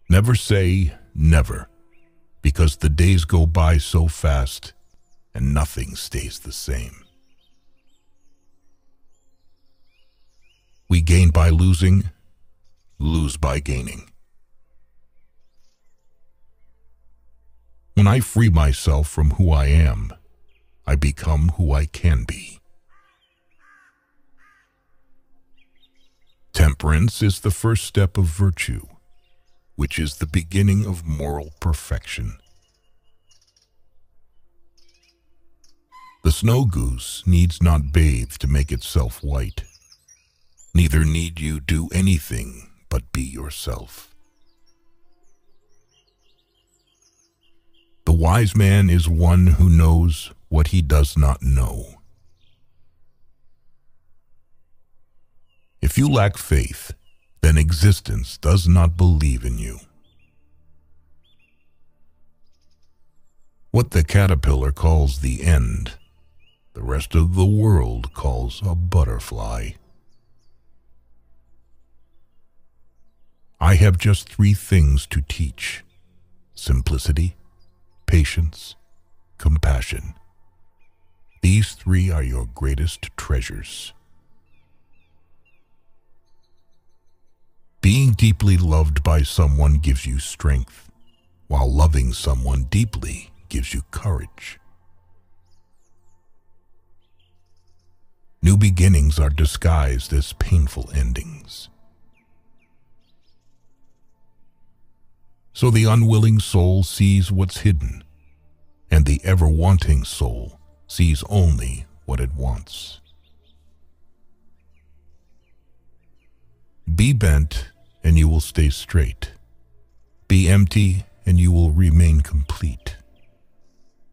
Never say never, because the days go by so fast and nothing stays the same. We gain by losing, lose by gaining. When I free myself from who I am, I become who I can be. Temperance is the first step of virtue, which is the beginning of moral perfection. The snow goose needs not bathe to make itself white. Neither need you do anything but be yourself. The wise man is one who knows what he does not know. If you lack faith, then existence does not believe in you. What the caterpillar calls the end, the rest of the world calls a butterfly. I have just 3 things to teach: simplicity, patience, compassion. These 3 are your greatest treasures. Being deeply loved by someone gives you strength, while loving someone deeply gives you courage. New beginnings are disguised as painful endings. So the unwilling soul sees what's hidden, and the ever-wanting soul sees only what it wants. Be bent, and you will stay straight. Be empty, and you will remain complete.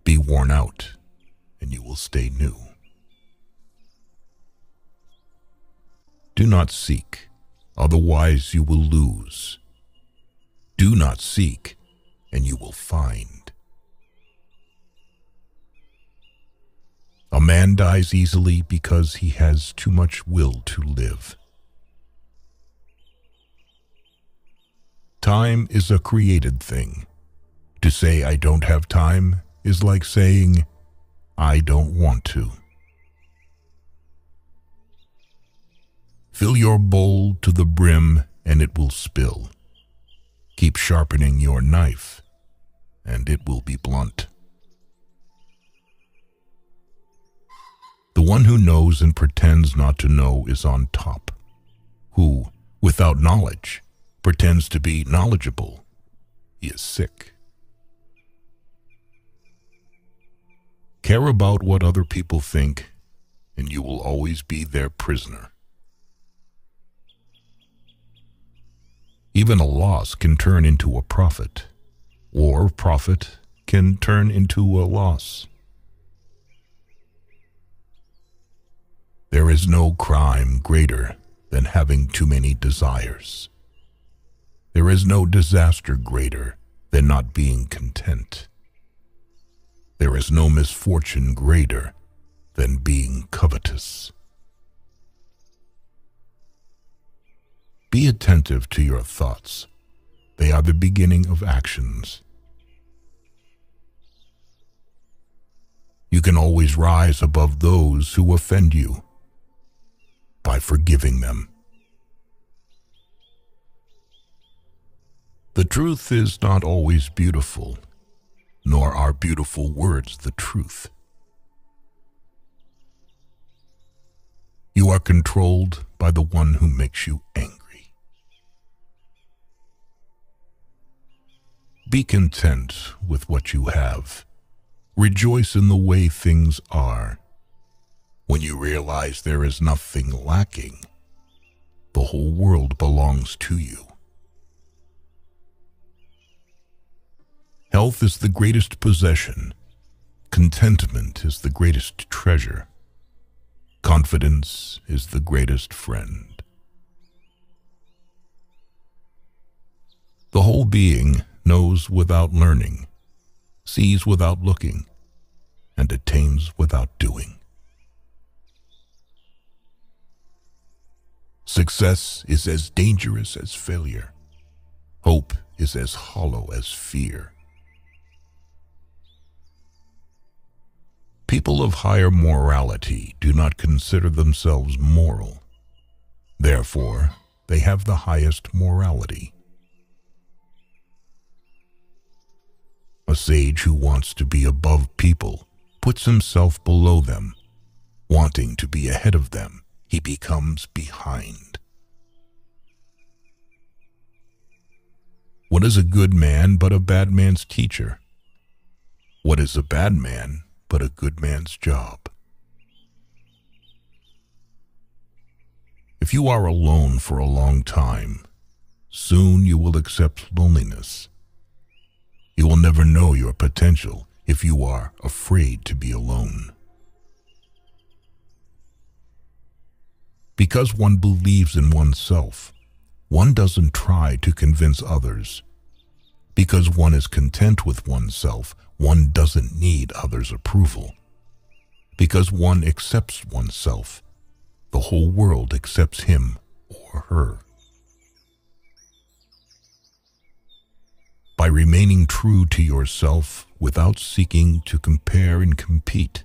Be worn out, and you will stay new. Do not seek, otherwise you will lose. Do not seek, and you will find. A man dies easily because he has too much will to live. Time is a created thing. To say I don't have time is like saying I don't want to. Fill your bowl to the brim and it will spill. Keep sharpening your knife and it will be blunt. The one who knows and pretends not to know is on top. Who, without knowledge, pretends to be knowledgeable, he is sick. Care about what other people think, and you will always be their prisoner. Even a loss can turn into a profit, or profit can turn into a loss. There is no crime greater than having too many desires. There is no disaster greater than not being content. There is no misfortune greater than being covetous. Be attentive to your thoughts. They are the beginning of actions. You can always rise above those who offend you by forgiving them. The truth is not always beautiful, nor are beautiful words the truth. You are controlled by the one who makes you angry. Be content with what you have. Rejoice in the way things are. When you realize there is nothing lacking, the whole world belongs to you. Health is the greatest possession. Contentment is the greatest treasure. Confidence is the greatest friend. The whole being knows without learning, sees without looking, and attains without doing. Success is as dangerous as failure. Hope is as hollow as fear. People of higher morality do not consider themselves moral. Therefore, they have the highest morality. A sage who wants to be above people puts himself below them. Wanting to be ahead of them, he becomes behind. What is a good man but a bad man's teacher? What is a bad man but a good man's job? If you are alone for a long time, soon you will accept loneliness. You will never know your potential if you are afraid to be alone. Because one believes in oneself, one doesn't try to convince others. Because one is content with oneself, one doesn't need others' approval. Because one accepts oneself, the whole world accepts him or her. By remaining true to yourself without seeking to compare and compete,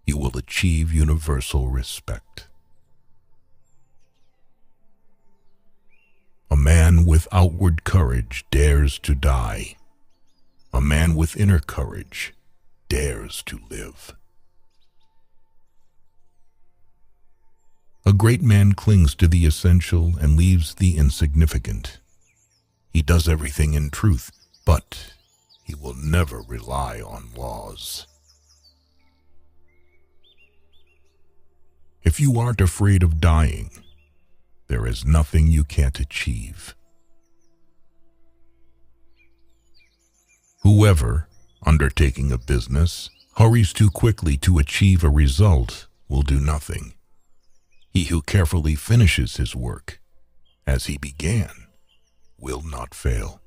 you will achieve universal respect. A man with outward courage dares to die. A man with inner courage dares to live. A great man clings to the essential and leaves the insignificant. He does everything in truth, but he will never rely on laws. If you aren't afraid of dying, there is nothing you can't achieve. Whoever, undertaking a business, hurries too quickly to achieve a result will do nothing. He who carefully finishes his work, as he began, will not fail.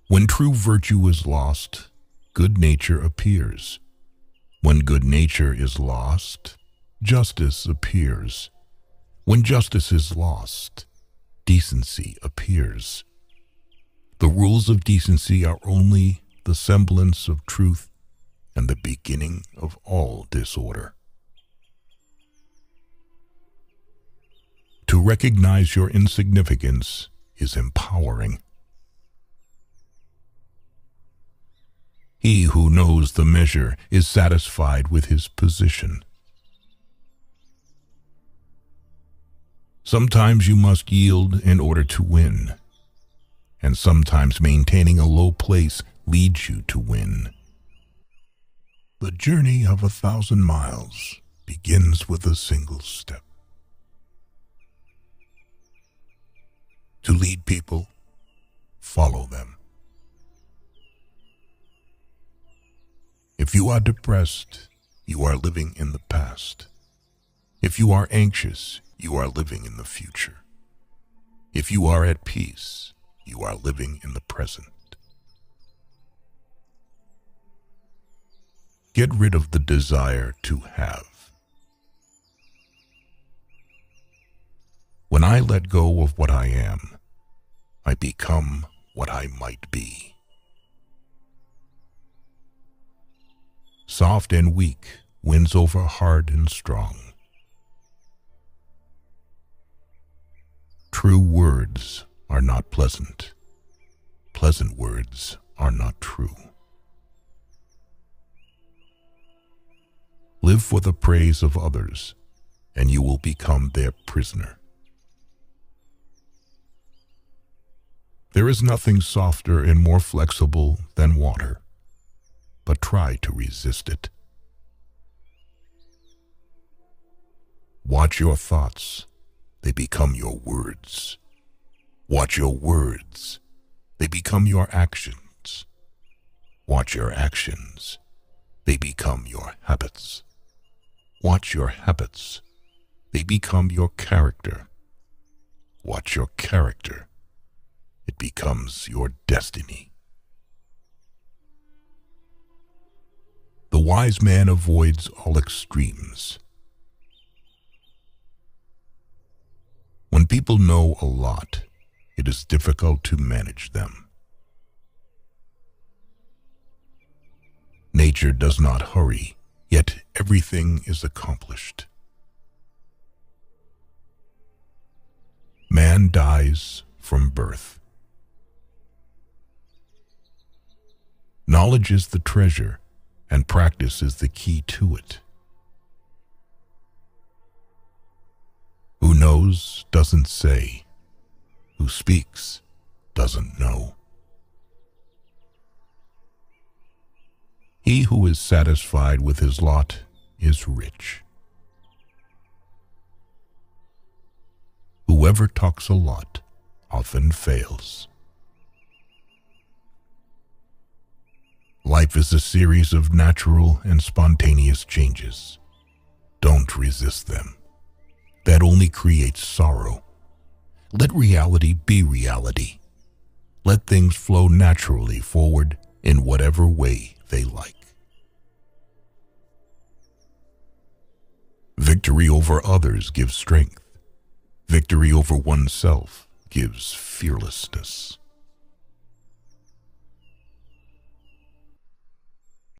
When true virtue is lost, good nature appears. When good nature is lost, justice appears. When justice is lost, decency appears. The rules of decency are only the semblance of truth and the beginning of all disorder. To recognize your insignificance is empowering. He who knows the measure is satisfied with his position. Sometimes you must yield in order to win, and sometimes maintaining a low place leads you to win. The journey of 1,000 miles begins with a single step. To lead people, follow them. If you are depressed, you are living in the past. If you are anxious, you are living in the future. If you are at peace, you are living in the present. Get rid of the desire to have. When I let go of what I am, I become what I might be. Soft and weak wins over hard and strong. True words are not pleasant. Pleasant words are not true. Live for the praise of others, and you will become their prisoner. There is nothing softer and more flexible than water, but try to resist it. Watch your thoughts, they become your words. Watch your words, they become your actions. Watch your actions, they become your habits. Watch your habits, they become your character. Watch your character, it becomes your destiny. The wise man avoids all extremes. When When people know a lot, it is difficult to manage them. Nature does not hurry, yet everything is accomplished. Man dies from birth. Knowledge is the treasure, and practice is the key to it. Who knows doesn't say. Who speaks doesn't know. He who is satisfied with his lot is rich. Whoever talks a lot often fails. Life is a series of natural and spontaneous changes. Don't resist them. That only creates sorrow. Let reality be reality. Let things flow naturally forward in whatever way they like. Victory over others gives strength. Victory over oneself gives fearlessness.